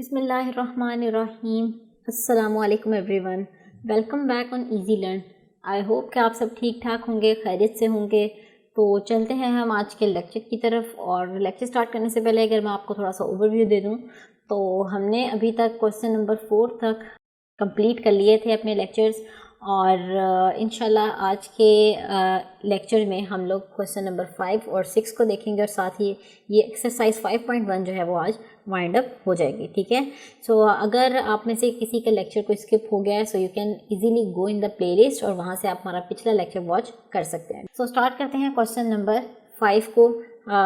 बिस्मिल्लाहिर्रहमानिर्रहीम। अस्सलामुअलैकुम everyone, welcome back on easy learn. I hope कि आप सब ठीक ठाक होंगे, खैरियत से होंगे। तो चलते हैं हम आज के लेक्चर की तरफ। और लेक्चर स्टार्ट करने से पहले अगर मैं आपको थोड़ा सा ओवरव्यू दे दूं तो हमने अभी तक क्वेश्चन नंबर 4 तक कंप्लीट कर लिए थे अपने लेक्चर्स। और इंशाल्लाह आज के लेक्चर में हम लोग क्वेश्चन नंबर 5 और 6 को देखेंगे और साथ ही ये एक्सरसाइज 5.1 जो है वो आज वाइंड अप हो जाएगी। ठीक है। सो अगर आप में से किसी का लेक्चर को स्किप हो गया है so you can easily go in the playlist और वहाँ से आप हमारा पिछला लेक्चर वॉच कर सकते हैं। सो स्टार्ट करते हैं क्वेश्चन नंबर 5 को।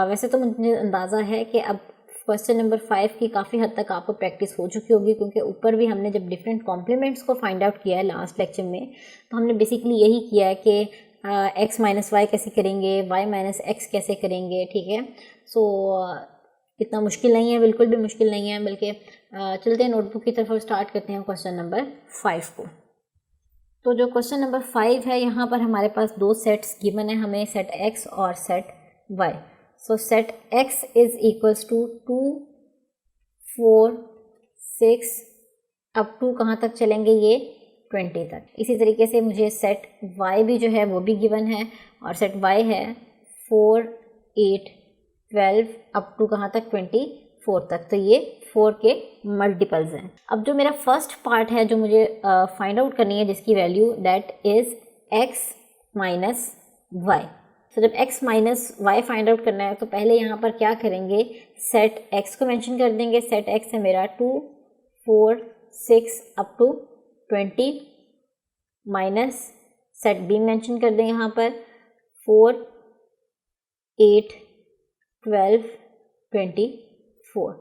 वैसे तो मुझे अंदाज़ा है कि अब क्वेश्चन नंबर 5 की काफ़ी हद तक आपको प्रैक्टिस हो चुकी होगी, क्योंकि ऊपर भी हमने जब डिफरेंट कॉम्प्लीमेंट्स को फाइंड आउट किया है लास्ट लेक्चर में, तो हमने बेसिकली यही किया है कि x माइनस वाई कैसे करेंगे, y माइनस एक्स कैसे करेंगे। ठीक है। सो इतना मुश्किल नहीं है, बिल्कुल भी मुश्किल नहीं है, बल्कि चलते हैं नोटबुक की तरफ और स्टार्ट करते हैं क्वेश्चन नंबर 5 को। तो जो क्वेश्चन नंबर 5 है, यहाँ पर हमारे पास दो सेट्स गिवन है हमें, सेट x और set y। So set x is equals to 2, 4, 6 up to कहाँ तक चलेंगे, ये 20 तक। इसी तरीके से मुझे सेट y भी जो है वो भी गिवन है, और सेट y है 4, 8, 12 अप टू कहाँ तक, 24 तक। तो ये 4 के मल्टीपल्स हैं। अब जो मेरा फर्स्ट पार्ट है जो मुझे फाइंड आउट करनी है, जिसकी value that is x minus y. तो जब x minus y find out करना है तो पहले यहाँ पर क्या करेंगे, सेट x को मेंशन कर देंगे। सेट x है मेरा 2, 4, 6 up to 20 minus set b mention कर दें यहाँ पर 4, 8, 12, 24।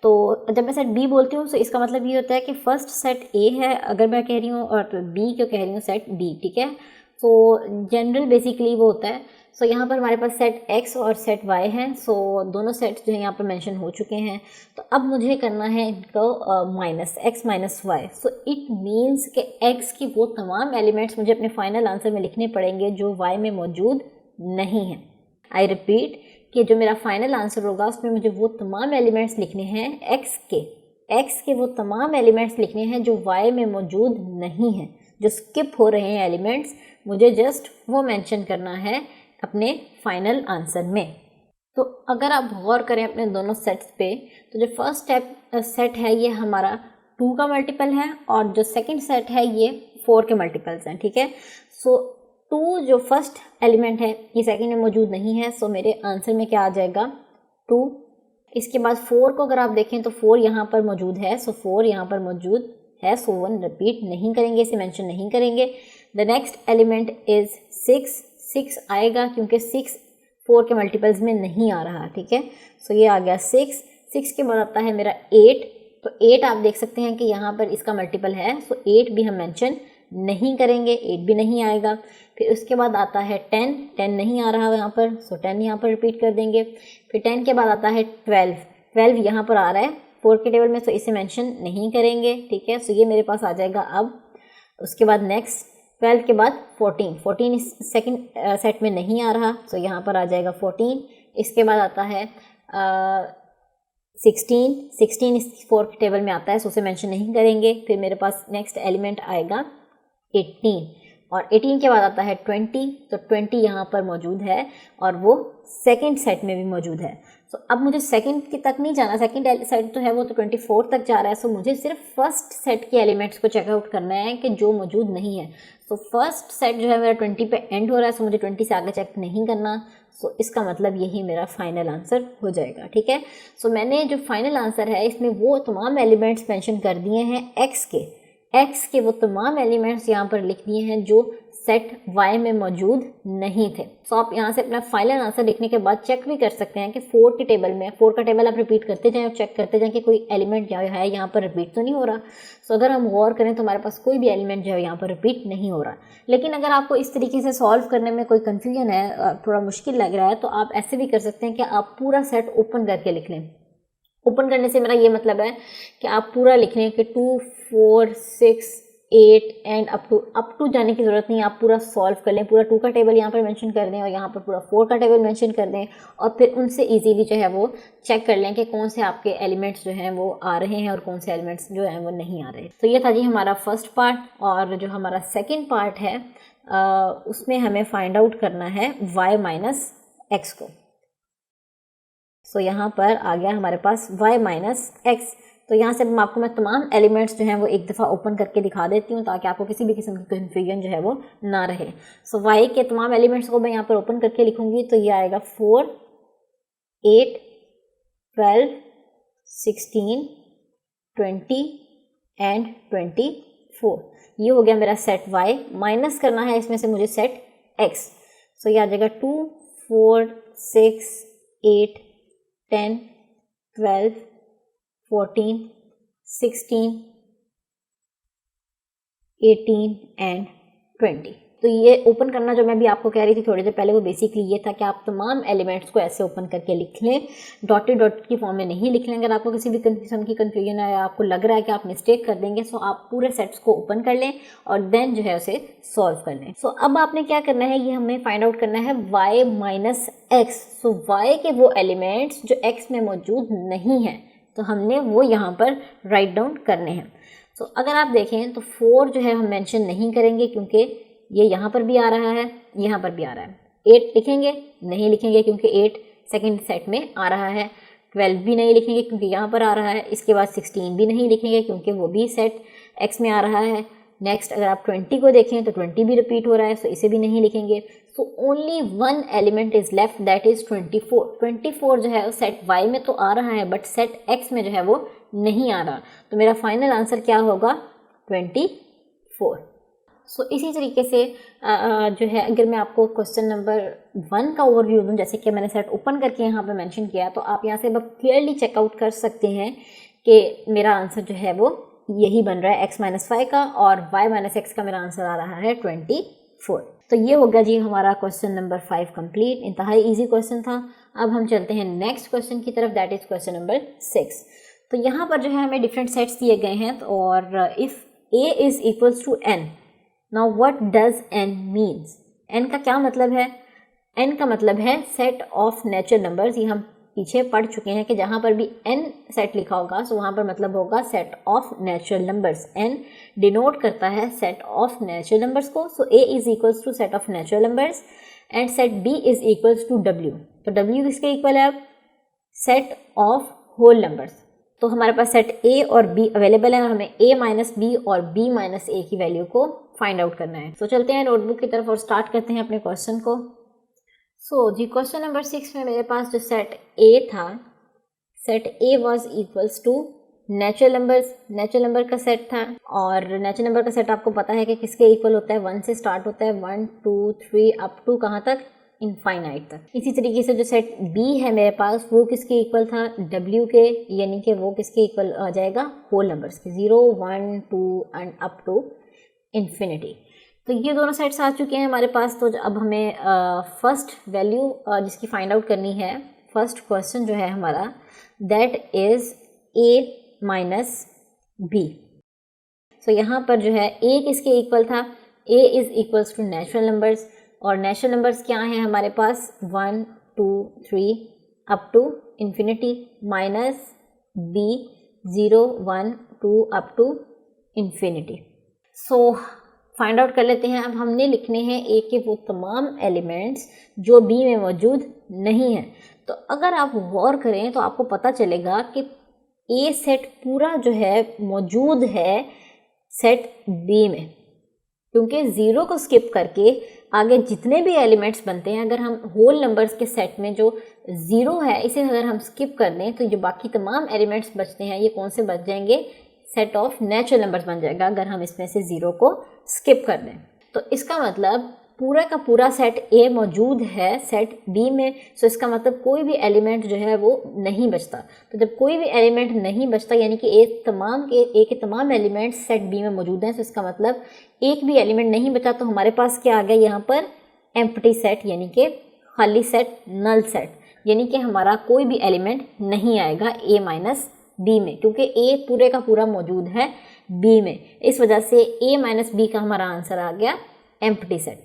तो जब मैं सेट b बोलती हूँ तो इसका मतलब ये होता है कि फर्स्ट सेट a है अगर मैं कह रही हूँ, और b क्यों कह रही हूँ, सेट d। ठीक है। तो जनरल बेसिकली वो होता है। सो यहाँ पर हमारे पास सेट x और सेट y हैं। सो दोनों सेट्स जो है यहाँ पर मेंशन हो चुके हैं। तो अब मुझे करना है इनको minus x minus y. So it means कि x की वो तमाम एलिमेंट्स मुझे अपने फाइनल आंसर में लिखने पड़ेंगे जो y में मौजूद नहीं हैं। आई रिपीट कि जो मेरा फाइनल आंसर होगा उसमें मुझे वो तमाम एलिमेंट्स लिखने हैं x के वो तमाम एलिमेंट्स लिखने हैं जो y में मौजूद नहीं हैं, जो स्किप हो रहे हैं एलिमेंट्स, मुझे जस्ट वो मेंशन करना है अपने फाइनल आंसर में। तो अगर आप गौर करें अपने दोनों सेट्स पे, तो जो फर्स्ट सेट है ये हमारा 2 का मल्टीपल है, और जो सेकंड सेट है ये 4 के मल्टीपल्स हैं। ठीक है। सो 2 जो फर्स्ट एलिमेंट है ये सेकंड में मौजूद नहीं है। सो मेरे आंसर में क्या आ जाएगा, 2। इसके बाद 4 को अगर आप देखें तो 4 यहाँ पर मौजूद है। सो 4 यहाँ पर मौजूद है। सो 1 रिपीट नहीं करेंगे, इसे मेंशन नहीं करेंगे। द नेक्स्ट एलिमेंट इज 6 आएगा क्योंकि 6 4 के मल्टीपल्स में नहीं आ रहा। ठीक है। सो ये आ गया 6 के बाद आता है मेरा 8। तो 8 आप देख सकते हैं कि यहाँ पर इसका मल्टीपल है। सो 8 भी हम मेंशन नहीं करेंगे, 8 भी नहीं आएगा। फिर उसके बाद आता है 10 नहीं आ रहा यहाँ पर। सो 10 यहाँ पर रिपीट कर देंगे। फिर 10 के बाद आता है 12 यहाँ पर आ रहा है 4 के टेबल में, तो इसे मेंशन नहीं करेंगे। ठीक है। सो ये मेरे पास आ जाएगा अब। उसके बाद नेक्स्ट 12 के बाद 14 इस सेकंड सेट में नहीं आ रहा। सो यहाँ पर आ जाएगा 14। इसके बाद आता है 16 इस 4 के टेबल में आता है, सो उसे मेंशन नहीं करेंगे। फिर मेरे पास नेक्स्ट एलिमेंट आएगा 18, और 18 के बाद आता है 20। तो 20 यहाँ पर मौजूद है और वो सेकंड सेट में भी मौजूद है। सो अब मुझे सेकंड की तक नहीं जाना, सेकंड सेट तो है वो तो 24 तक जा रहा है। सो मुझे सिर्फ फर्स्ट सेट के एलिमेंट्स को चेकआउट करना है कि जो मौजूद नहीं है। सो फर्स्ट सेट जो है मेरा 20 पे एंड हो रहा है, सो मुझे 20 से आगे चेक नहीं करना। सो इसका मतलब यही मेरा फाइनल आंसर हो जाएगा। ठीक है। सो मैंने जो फाइनल आंसर है इसमें वो तमाम एलिमेंट्स मेंशन कर दिए हैं x के वो तमाम एलिमेंट्स यहाँ पर लिख दिए हैं जो सेट y में मौजूद नहीं थे। सो आप यहाँ से अपना फाइनल आंसर लिखने के बाद चेक भी कर सकते हैं कि 4 के टेबल में, 4 का टेबल आप रिपीट करते जाएं और चेक करते जाएं कि कोई एलिमेंट जो है यहाँ पर रिपीट तो नहीं हो रहा। सो अगर हम गौर करें तो हमारे पास कोई भी एलिमेंट जो है यहाँ पर रिपीट नहीं हो रहा। लेकिन अगर आपको इस तरीके से सॉल्व करने में कोई कन्फ्यूजन है, थोड़ा मुश्किल लग रहा है, तो आप ऐसे भी कर सकते हैं कि आप पूरा सेट ओपन करके लिख लें। ओपन करने से मेरा ये मतलब है कि आप पूरा लिख लें कि 2, 4, 6, 8 एंड अप टू जाने की ज़रूरत नहीं है, आप पूरा सॉल्व कर लें, पूरा 2 का टेबल यहाँ पर मेंशन कर दें और यहाँ पर पूरा 4 का टेबल मेंशन कर दें और फिर उनसे इजीली जो है वो चेक कर लें कि कौन से आपके एलिमेंट्स जो हैं वो आ रहे हैं और कौन से एलिमेंट्स जो हैं वो नहीं आ रहे। तो ये था जी हमारा फर्स्ट पार्ट। और जो हमारा सेकेंड पार्ट है उसमें हमें फाइंड आउट करना है y माइनस एक्स को। सो यहाँ पर आ गया हमारे पास y माइनस एक्स। तो यहाँ से आपको मैं तमाम एलिमेंट्स जो हैं वो एक दफ़ा ओपन करके दिखा देती हूँ ताकि आपको किसी भी किस्म की कन्फ्यूजन जो है वो ना रहे। सो y के तमाम एलिमेंट्स को मैं यहाँ पर ओपन करके लिखूँगी। तो ये आएगा 4, 8, 12, 16, 20 एंड 24। ये हो गया मेरा सेट y। माइनस करना है इसमें से मुझे सेट x। सो ये आ जाएगा 2, 4, 6, 8, 10, 12, 14, 16, 18 एंड 20। तो ये ओपन करना जो मैं भी आपको कह रही थी थोड़ी देर पहले वो बेसिकली ये था कि आप तमाम एलिमेंट्स को ऐसे ओपन करके लिख लें, डॉटेड डॉट की फॉर्म में नहीं लिख लें। अगर आपको किसी भी किस्म की कन्फ्यूजन है या आपको लग रहा है कि आप मिस्टेक कर देंगे सो आप पूरे सेट्स को ओपन कर लें और देन जो है उसे सॉल्व कर लें। सो अब आपने क्या करना है, ये हमें फाइंड आउट करना है y माइनस एक्स। सो y के वो एलिमेंट्स जो x में मौजूद नहीं हैं तो हमने वो यहाँ पर राइट डाउन करने हैं। सो अगर आप देखें तो 4 जो है हम मेंशन नहीं करेंगे क्योंकि ये यहाँ पर भी आ रहा है, यहाँ पर भी आ रहा है। 8 लिखेंगे नहीं लिखेंगे क्योंकि 8 सेकंड सेट में आ रहा है। 12 भी नहीं लिखेंगे क्योंकि यहाँ पर आ रहा है। इसके बाद 16 भी नहीं लिखेंगे क्योंकि वो भी सेट x में आ रहा है। नेक्स्ट अगर आप 20 को देखें तो 20 भी रिपीट हो रहा है, सो इसे भी नहीं लिखेंगे। So only one element is left that is 24। 24 जो है सेट y में तो आ रहा है बट सेट x में जो है वो नहीं आ रहा। तो मेरा फाइनल आंसर क्या होगा 24। सो इसी तरीके से जो है अगर मैं आपको क्वेश्चन नंबर 1 का ओवरव्यू दूँ, जैसे कि मैंने सेट ओपन करके यहाँ पे मेंशन किया, तो आप यहाँ से अब क्लियरली चेकआउट कर सकते हैं कि मेरा आंसर जो है वो यही बन रहा है x माइनस 5 का और y माइनस एक्स का मेरा आंसर आ रहा है 24। तो ये हो गया जी हमारा क्वेश्चन नंबर 5 कंप्लीट। इंतहाई इजी क्वेश्चन था। अब हम चलते हैं नेक्स्ट क्वेश्चन की तरफ, दैट इज क्वेश्चन नंबर 6। तो यहाँ पर जो है हमें डिफरेंट सेट्स दिए गए हैं और if a is equals to n, now what does n means. n का क्या मतलब है? n का मतलब है सेट ऑफ नेचुरल नंबर्स। ये हम पीछे पढ़ चुके हैं कि जहाँ पर भी n सेट लिखा होगा सो वहाँ पर मतलब होगा set of natural numbers. n denote करता है सेट ऑफ नेचुरल नंबर्स को। So a is equals to set of natural numbers and set b is equals to w। तो w किसके इक्वल है? अब सेट ऑफ होल नंबर्स। तो हमारे पास सेट a और b अवेलेबल है और हमें a माइनस बी और b माइनस a की वैल्यू को फाइंड आउट करना है। तो चलते हैं नोटबुक की तरफ और स्टार्ट करते हैं अपने क्वेश्चन को। सो जी क्वेश्चन नंबर 6 में मेरे पास जो सेट A था, set A was equals to natural numbers. Natural number का सेट था और नेचुरल नंबर का सेट आपको पता है कि किसके इक्वल होता है? 1 से स्टार्ट होता है, 1 2 3 अप टू कहाँ तक? इनफाइनाइट तक। इसी तरीके से जो सेट B है मेरे पास वो किसके इक्वल था? W के, यानी कि वो किसके इक्वल आ जाएगा? होल नंबर्स के, 0 1 2 एंड अप टू इन्फिनिटी। तो ये दोनों सेट्स आ चुके हैं हमारे पास। तो अब हमें फर्स्ट वैल्यू जिसकी फाइंड आउट करनी है, फर्स्ट क्वेश्चन जो है हमारा that is a minus b. So यहाँ पर जो है a किसके इक्वल था? a is equals to natural numbers और नेचुरल नंबर्स क्या हैं हमारे पास? 1 2 3 up to infinity minus b 0 1 2 up to infinity. So find out कर लेते हैं। अब हमने लिखने हैं ए के वो तमाम एलिमेंट्स जो बी में मौजूद नहीं हैं। तो अगर आप गौर करें तो आपको पता चलेगा कि ए सेट पूरा जो है मौजूद है सेट बी में, क्योंकि ज़ीरो को स्किप करके आगे जितने भी एलिमेंट्स बनते हैं, अगर हम होल नंबर्स के सेट में जो ज़ीरो है इसे अगर हम स्किप कर दें तो जो बाकी तमाम एलिमेंट्स बचते हैं ये कौन से बच जाएंगे? सेट ऑफ नेचुरल नंबर्स बन जाएगा अगर हम इसमें से ज़ीरो को स्किप कर दें। तो इसका मतलब पूरा का पूरा सेट ए मौजूद है सेट बी में। सो इसका मतलब कोई भी एलिमेंट जो है वो नहीं बचता। तो जब कोई भी एलिमेंट नहीं बचता यानी कि ए के तमाम एलिमेंट्स सेट बी में मौजूद हैं, तो इसका मतलब एक भी एलिमेंट नहीं बचा। तो हमारे पास क्या आ गया यहाँ पर? एम्प्टी सेट, यानी कि खाली सेट, नल सेट, यानी कि हमारा कोई भी एलिमेंट नहीं आएगा ए माइनस बी में, क्योंकि ए पूरे का पूरा मौजूद है बी में, इस वजह से ए माइनस बी का हमारा आंसर आ गया एम्प्टी सेट।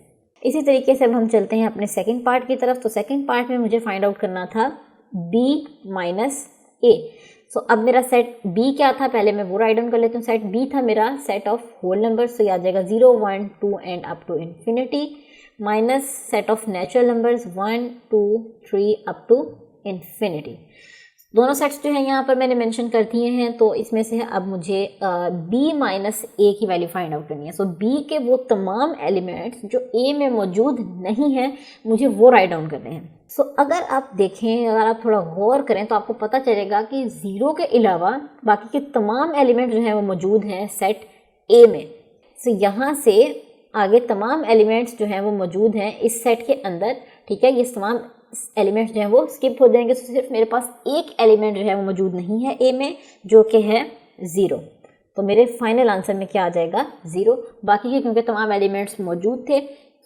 इसी तरीके से अब हम चलते हैं अपने सेकंड पार्ट की तरफ। तो सेकंड पार्ट में मुझे फाइंड आउट करना था बी माइनस ए। सो अब मेरा सेट बी क्या था, पहले मैं वो राइट डाउन कर लेती हूँ। सेट बी था मेरा set of whole number, so ये आ जाएगा 0 1 2 and up to infinity, minus set of natural numbers 1 2 3 up to infinity. दोनों सेट्स जो है यहाँ पर मैंने मेंशन कर दिए हैं। तो इसमें से अब मुझे b माइनस ए की वैल्यू फाइंड आउट करनी है। सो b के वो तमाम एलिमेंट्स जो a में मौजूद नहीं हैं मुझे वो राइट डाउन करने हैं। सो अगर आप देखें, अगर आप थोड़ा गौर करें तो आपको पता चलेगा कि 0 के अलावा बाकी के तमाम एलिमेंट जो हैं वो मौजूद हैं सेट a में। सो यहाँ से आगे तमाम एलिमेंट्स जो हैं वो मौजूद हैं इस सेट के अंदर, ठीक है। ये तमाम एलिमेंट्स जो हैं वो स्किप हो जाएंगे। तो सिर्फ मेरे पास एक एलिमेंट जो है वो मौजूद नहीं है ए में, जो कि है 0। तो मेरे फाइनल आंसर में क्या आ जाएगा 0। बाकी के क्योंकि तमाम एलिमेंट्स मौजूद थे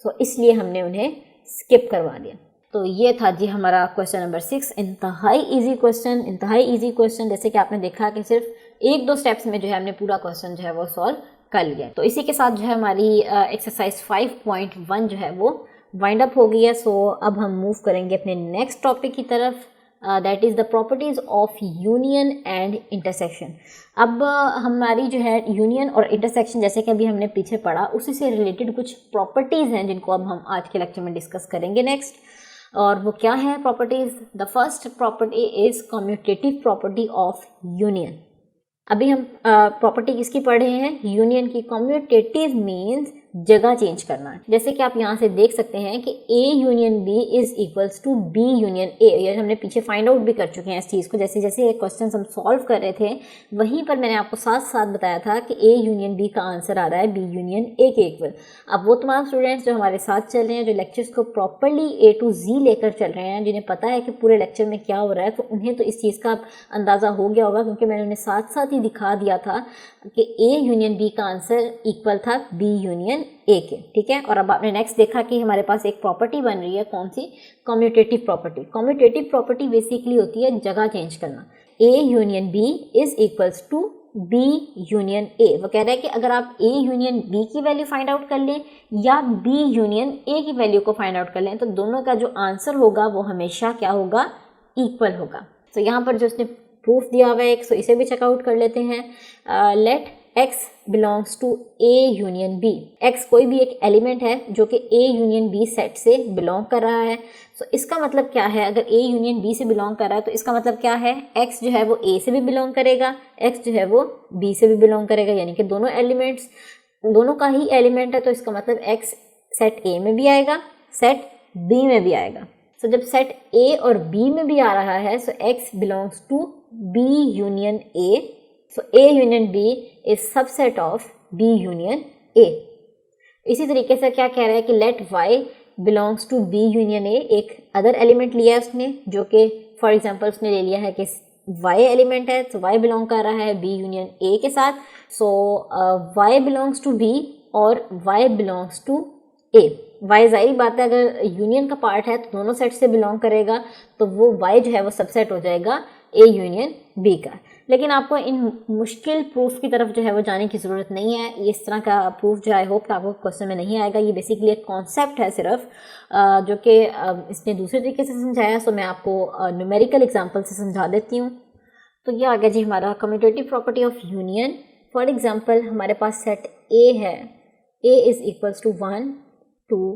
तो इसलिए हमने उन्हें स्किप करवा दिया। तो ये था जी हमारा क्वेश्चन नंबर 6। इंतहाई इजी क्वेश्चन, जैसे कि आपने देखा कि सिर्फ 1-2 स्टेप्स में जो है हमने पूरा क्वेश्चन जो है वो सॉल्व कर लिया। तो इसी के साथ जो है हमारी एक्सरसाइज 5.1 जो है वो वाइंड अप हो गई है। सो अब हम मूव करेंगे अपने नेक्स्ट टॉपिक की तरफ, that is the properties of union and intersection. अब हमारी जो है यूनियन और इंटरसेक्शन, जैसे कि अभी हमने पीछे पढ़ा, उसी से रिलेटेड कुछ प्रॉपर्टीज़ हैं जिनको अब हम आज के लेक्चर में डिस्कस करेंगे नेक्स्ट। और वो क्या है properties? The first property is commutative property of union. अभी हम प्रॉपर्टी किसकी पढ़ रहे हैं? यूनियन की। कम्यूटेटिव मीन्स जगह चेंज करना। जैसे कि आप यहाँ से देख सकते हैं कि A union B is equals to B union A। ये हमने पीछे फाइंड आउट भी कर चुके हैं इस चीज़ को। जैसे जैसे ये क्वेश्चन हम सॉल्व कर रहे थे वहीं पर मैंने आपको साथ साथ बताया था कि A यूनियन B का आंसर आ रहा है B यूनियन A के इक्वल। अब वो तमाम स्टूडेंट्स जो हमारे साथ चल रहे हैं, जो लेक्चर्स को प्रॉपरली A to Z लेकर चल रहे हैं, जिन्हें पता है कि पूरे लेक्चर में क्या हो रहा है, तो उन्हें तो इस चीज़ का अंदाज़ा हो गया होगा, क्योंकि मैंने उन्हें साथ साथ ही दिखा दिया था कि A यूनियन B का आंसर इक्वल था B यूनियन A के, ठीक है। और अब आपने नेक्स्ट देखा कि हमारे पास एक प्रॉपर्टी बन रही है, कौन सी? Commutative property. Commutative property basically होती है जगह चेंज करना। A union B is equals to B union A। वो कह रहा है कि अगर आप A यूनियन B की वैल्यू फाइंड आउट कर लें या B यूनियन A की वैल्यू को फाइंड आउट कर लें, तो दोनों का जो आंसर होगा वो हमेशा क्या होगा? इक्वल होगा। तो यहाँ पर जो उसने प्रूफ दिया हुआ है, तो इसे भी चेकआउट कर लेते हैं। Let x belongs to A union B। x कोई भी एक एलिमेंट है जो कि A यूनियन B सेट से बिलोंग कर रहा है। तो इसका मतलब क्या है? अगर A यूनियन B से बिलोंग कर रहा है तो इसका मतलब क्या है? x जो है वो A से भी बिलोंग करेगा, x जो है वो B से भी बिलोंग करेगा, यानी कि दोनों एलिमेंट्स, दोनों का ही एलिमेंट है। तो इसका मतलब x सेट A में भी आएगा, सेट B में भी आएगा। तो जब सेट A और B में भी आ रहा है, so x belongs to B union A। So A union B is subset of B union A। इसी तरीके से क्या कह रहा है कि let y belongs to B union A। एक अदर एलिमेंट लिया है उसने, जो कि फॉर एग्जांपल उसने ले लिया है कि y एलिमेंट है, तो y बिलोंग कर रहा है B यूनियन A के साथ। So y belongs to B और y belongs to A। y जाहिर बात है अगर यूनियन का पार्ट है तो दोनों सेट से बिलोंग करेगा, तो वो y जो है वो सबसेट हो जाएगा A यूनियन B का। लेकिन आपको इन मुश्किल प्रूफ की तरफ जो है वो जाने की ज़रूरत नहीं है। इस तरह का प्रूफ जो आई होप कि आपको क्वेश्चन में नहीं आएगा। ये बेसिकली एक कॉन्सेप्ट है सिर्फ, जो कि इसने दूसरे तरीके से समझाया। सो मैं आपको न्यूमेरिकल एग्जांपल से समझा देती हूँ। तो ये आ गया जी हमारा commutative property of union. For example हमारे पास सेट A है, A is equals to 1 2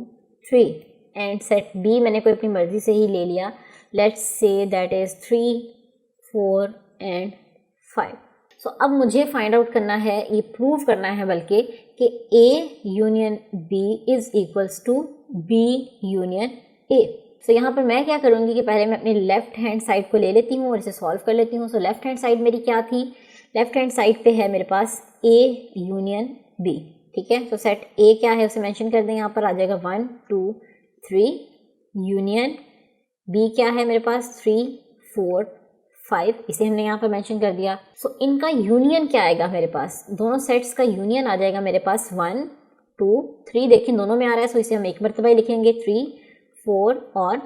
3 and set B मैंने कोई अपनी मर्ज़ी से ही ले लिया। Let's say that is 3 4 and 5। सो अब मुझे फाइंड आउट करना है, ये प्रूव करना है बल्कि, कि A union B is equals to B union A। So यहाँ पर मैं क्या करूँगी कि पहले मैं अपनी लेफ्ट हैंड साइड को ले लेती हूँ और इसे सॉल्व कर लेती हूँ। सो लेफ्ट हैंड साइड मेरी क्या थी? लेफ्ट हैंड साइड पे है मेरे पास A यूनियन B, ठीक है। तो सेट A क्या है उसे मेंशन कर दें, यहाँ पर आ जाएगा 1 2 3 यूनियन B क्या है मेरे पास 3 4 5, इसे हमने यहाँ पर मेंशन कर दिया। सो इनका यूनियन क्या आएगा मेरे पास? दोनों सेट्स का यूनियन आ जाएगा मेरे पास 1 2 3। देखिए दोनों में आ रहा है, सो इसे हम एक मरतबा ही लिखेंगे 3 4 और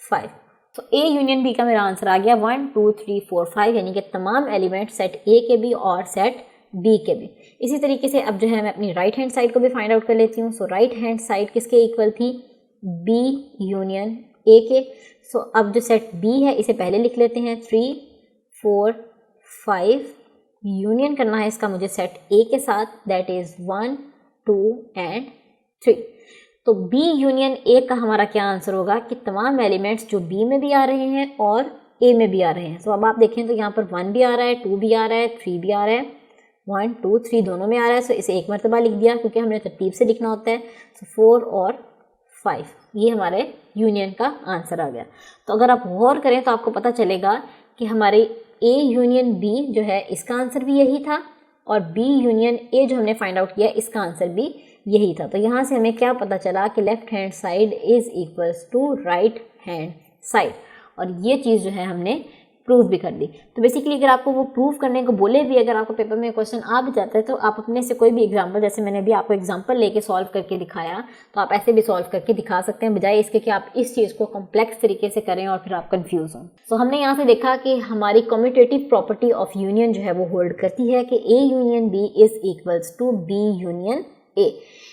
5। तो A यूनियन B का मेरा आंसर आ गया 1 2 3 4 5, यानी कि तमाम एलिमेंट सेट A के भी और सेट बी के भी। इसी तरीके से अब जो है मैं अपनी राइट हैंड साइड को भी फाइंड आउट कर लेती हूँ। सो राइट हैंड साइड किसके इक्वल थी, बी यूनियन ए के। सो अब जो सेट बी है इसे पहले लिख लेते हैं, 3 4 5 यूनियन करना है इसका मुझे सेट ए के साथ, दैट इज़ 1 2 एंड 3। तो बी यूनियन ए का हमारा क्या आंसर होगा कि तमाम एलिमेंट्स जो बी में भी आ रहे हैं और ए में भी आ रहे हैं। तो अब आप देखें तो यहाँ पर 1 भी आ रहा है, 2 भी आ रहा है, 3 भी आ रहा है, 1 2 3 दोनों में आ रहा है। सो इसे एक मरतबा लिख दिया क्योंकि हमने तरतीब से लिखना होता है। सो 4 और 5 ये हमारे यूनियन का आंसर आ गया। तो अगर आप गौर करें तो आपको पता चलेगा कि हमारे ए यूनियन बी जो है इसका आंसर भी यही था और बी यूनियन ए जो हमने फाइंड आउट किया इसका आंसर भी यही था। तो यहाँ से हमें क्या पता चला कि left hand side is equals to right hand side, और ये चीज़ जो है हमने प्रूव भी कर दी। तो बेसिकली अगर आपको वो प्रूव करने को बोले भी, अगर आपको पेपर में क्वेश्चन आ भी जाता है तो आप अपने से कोई भी एग्जांपल, जैसे मैंने भी आपको एग्जांपल लेके सॉल्व करके दिखाया, तो आप ऐसे भी सॉल्व करके दिखा सकते हैं, बजाय इसके कि आप इस चीज़ को कॉम्प्लेक्स तरीके से करें और फिर आप कंफ्यूज हों। तो हमने यहाँ से देखा कि हमारी कम्यूटेटिव प्रॉपर्टी ऑफ यूनियन जो है वो होल्ड करती है कि A union B is equals to B union A.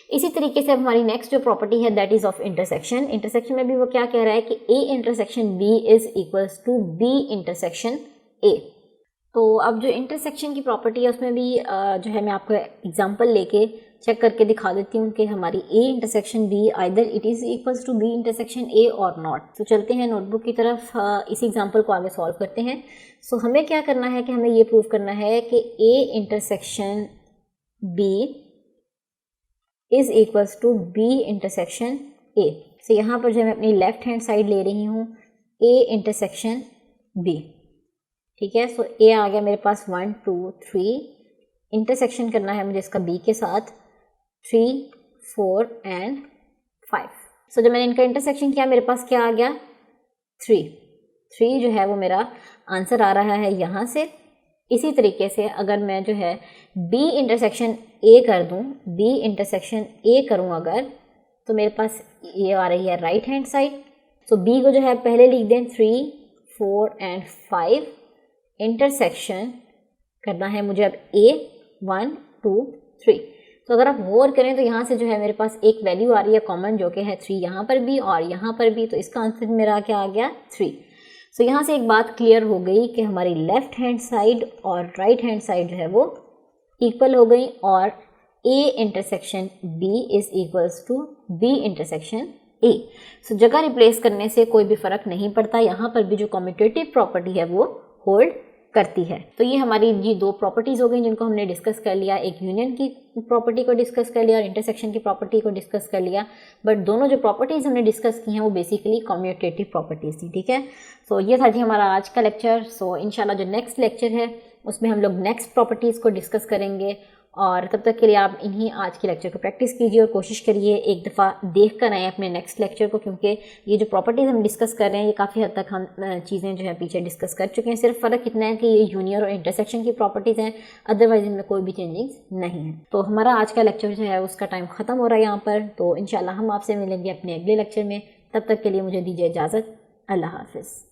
इसी तरीके से अब हमारी नेक्स्ट जो प्रॉपर्टी है that is of intersection. Intersection में भी वो क्या कह रहा है कि A intersection B is equals to B intersection A. तो अब जो इंटरसेक्शन की प्रॉपर्टी है उसमें भी जो है मैं आपको एग्जांपल लेके चेक करके दिखा देती हूँ कि हमारी A intersection B either it is equals to B intersection A और नॉट। तो चलते हैं नोटबुक की तरफ, इसी एग्जांपल को आगे सॉल्व करते हैं। सो हमें क्या करना है कि हमें ये प्रूव करना है कि A intersection B is equals to B intersection A. So यहाँ पर जो मैं अपनी लेफ्ट हैंड साइड ले रही हूँ ए इंटरसेक्शन बी, ठीक है। सो ए आ गया मेरे पास 1 2 3, इंटरसेक्शन करना है मुझे इसका बी के साथ 3 4 एंड 5। सो जब मैंने इनका इंटरसेक्शन किया मेरे पास क्या आ गया 3 जो है वो मेरा आंसर आ रहा है यहाँ से। इसी तरीके से अगर मैं जो है बी इंटरसेक्शन ए कर दूँ, बी इंटरसेक्शन ए करूँ अगर, तो मेरे पास ये आ रही है राइट हैंड साइड। सो बी को जो है पहले लिख दें 3 4 एंड 5, इंटरसेक्शन करना है मुझे अब ए 1 2 3। तो अगर आप गौर करें तो यहाँ से जो है मेरे पास एक वैल्यू आ रही है कॉमन जो कि है 3 यहाँ पर भी और यहाँ पर भी, तो इसका आंसर मेरा क्या आ गया 3। सो यहाँ से एक बात क्लियर हो गई कि हमारी लेफ्ट हैंड साइड और राइट हैंड साइड जो है वो इक्वल हो गई और A intersection B is equals to B intersection A. So जगह रिप्लेस करने से कोई भी फ़र्क नहीं पड़ता, यहाँ पर भी जो कम्यूटेटिव प्रॉपर्टी है वो होल्ड करती है। तो ये हमारी ये दो प्रॉपर्टीज़ हो गई जिनको हमने डिस्कस कर लिया, एक यूनियन की प्रॉपर्टी को डिस्कस कर लिया और इंटरसेक्शन की प्रॉपर्टी को डिस्कस कर लिया। बट दोनों जो प्रॉपर्टीज़ हमने डिस्कस की हैं वो बेसिकली कम्यूटेटिव प्रॉपर्टीज़ थी, ठीक है। सो ये था जी हमारा आज का लेक्चर। सो इंशाल्लाह जो नेक्स्ट लेक्चर है उसमें हम लोग नेक्स्ट प्रॉपर्टीज़ को डिस्कस करेंगे, और तब तक के लिए आप इन्हीं आज के लेक्चर को प्रैक्टिस कीजिए और कोशिश करिए एक दफ़ा देख कर आएँ अपने नेक्स्ट लेक्चर को, क्योंकि ये जो प्रॉपर्टीज़ हम डिस्कस कर रहे हैं ये काफ़ी हद तक हम चीज़ें जो है पीछे डिस्कस कर चुके हैं। सिर्फ फ़र्क इतना है कि ये यूनियन और इंटरसेक्शन की प्रॉपर्टीज़ हैं, अदरवाइज इनमें कोई भी चेंजिंग्स नहीं है। तो हमारा आज का लेक्चर जो है उसका टाइम ख़त्म हो रहा है यहाँ पर। तो इंशाल्लाह हम आपसे मिलेंगे अपने अगले लेक्चर में। तब तक के लिए मुझे दीजिए इजाज़त। अल्लाह हाफ़िज़।